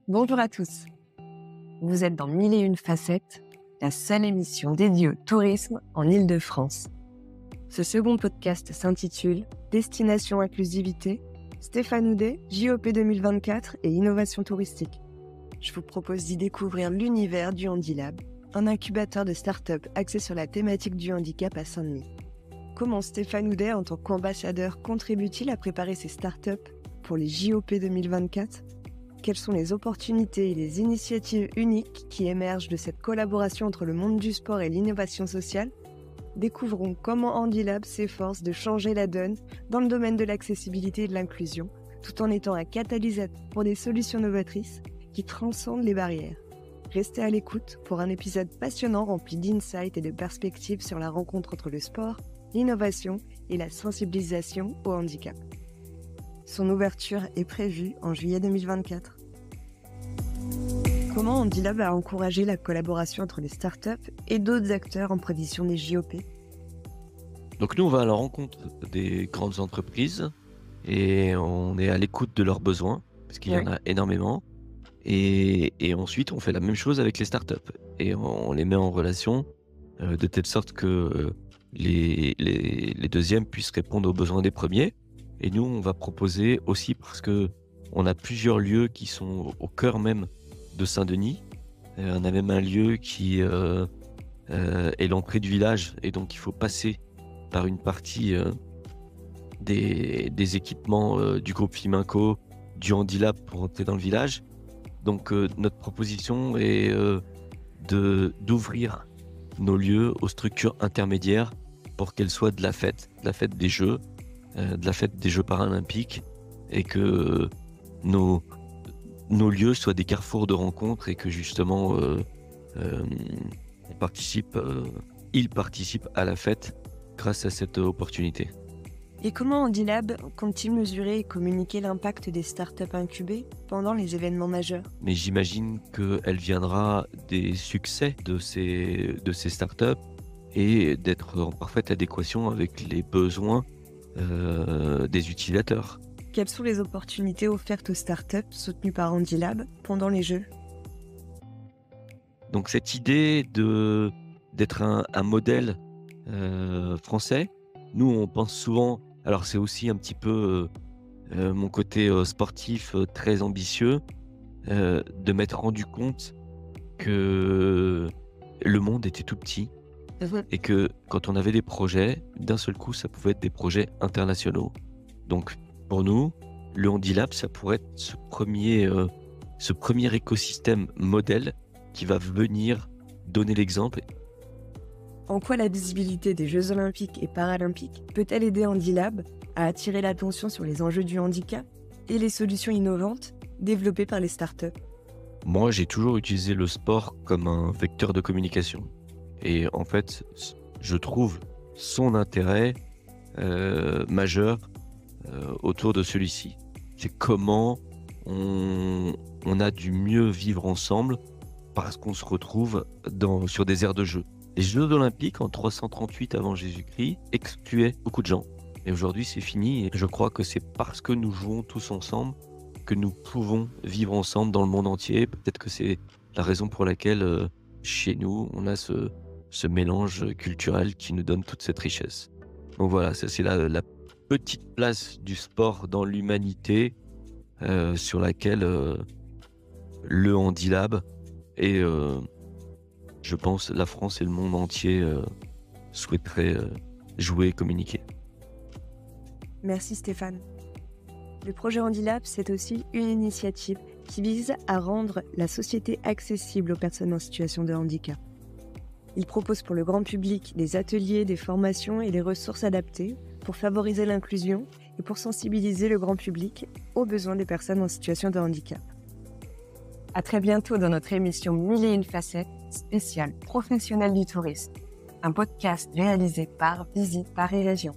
Bonjour à tous. Vous êtes dans Mille et une facettes, la seule émission dédiée au tourisme en Île-de-France. Ce second podcast s'intitule Destination Inclusivité, Stéphane Houdet, JOP 2024 et Innovation touristique. Je vous propose d'y découvrir l'univers du Handilab, un incubateur de start-up axé sur la thématique du handicap à Saint-Denis. Comment Stéphane Houdet, en tant qu'ambassadeur, contribue-t-il à préparer ces start-up pour les JOP 2024 ? Quelles sont les opportunités et les initiatives uniques qui émergent de cette collaboration entre le monde du sport et l'innovation sociale ? Découvrons comment Handilab s'efforce de changer la donne dans le domaine de l'accessibilité et de l'inclusion, tout en étant un catalyseur pour des solutions novatrices qui transcendent les barrières. Restez à l'écoute pour un épisode passionnant rempli d'insights et de perspectives sur la rencontre entre le sport, l'innovation et la sensibilisation au handicap. Son ouverture est prévue en juillet 2024. Comment Handilab a encouragé la collaboration entre les startups et d'autres acteurs en prévision des JOP ? Donc nous, on va à la rencontre des grandes entreprises et on est à l'écoute de leurs besoins, parce qu'il y en a énormément. Et ensuite, on fait la même chose avec les startups et on les met en relation de telle sorte que les deuxièmes puissent répondre aux besoins des premiers. Et nous, on va proposer aussi, parce que on a plusieurs lieux qui sont au cœur même de Saint-Denis. On a même un lieu qui est l'entrée du village, et donc il faut passer par une partie des équipements du groupe Fiminco, du Handilab pour entrer dans le village. Donc notre proposition est d'ouvrir nos lieux aux structures intermédiaires pour qu'elles soient de la fête des Jeux, de la fête des Jeux paralympiques, et que nos lieux soient des carrefours de rencontres et que justement ils participent à la fête grâce à cette opportunité. Et comment Handilab compte-t-il mesurer et communiquer l'impact des startups incubées pendant les événements majeurs ? Mais j'imagine qu'elle viendra des succès de ces startups et d'être en parfaite adéquation avec les besoins des utilisateurs. Quelles sont les opportunités offertes aux startups soutenues par Handilab pendant les Jeux ? Donc cette idée d'être un modèle français, nous on pense souvent, alors c'est aussi un petit peu mon côté sportif très ambitieux, de m'être rendu compte que le monde était tout petit et que quand on avait des projets, d'un seul coup ça pouvait être des projets internationaux. Donc pour nous, le Handilab, ça pourrait être ce premier écosystème modèle qui va venir donner l'exemple. En quoi la visibilité des Jeux Olympiques et Paralympiques peut-elle aider Handilab à attirer l'attention sur les enjeux du handicap et les solutions innovantes développées par les startups ? Moi, j'ai toujours utilisé le sport comme un vecteur de communication. Et en fait, je trouve son intérêt majeur autour de celui-ci. C'est comment on a du mieux vivre ensemble parce qu'on se retrouve sur des aires de jeu. Les Jeux Olympiques en 338 avant Jésus-Christ excluaient beaucoup de gens. Et aujourd'hui, c'est fini. Et je crois que c'est parce que nous jouons tous ensemble que nous pouvons vivre ensemble dans le monde entier. Peut-être que c'est la raison pour laquelle, chez nous, on a ce mélange culturel qui nous donne toute cette richesse. Donc voilà, ça c'est la petite place du sport dans l'humanité sur laquelle le Handilab et je pense la France et le monde entier souhaiteraient jouer et communiquer. Merci Stéphane. Le projet Handilab, c'est aussi une initiative qui vise à rendre la société accessible aux personnes en situation de handicap. Il propose pour le grand public des ateliers, des formations et des ressources adaptées pour favoriser l'inclusion et pour sensibiliser le grand public aux besoins des personnes en situation de handicap. À très bientôt dans notre émission Mille et une facettes spéciale professionnelle du tourisme, un podcast réalisé par Visite Paris Région.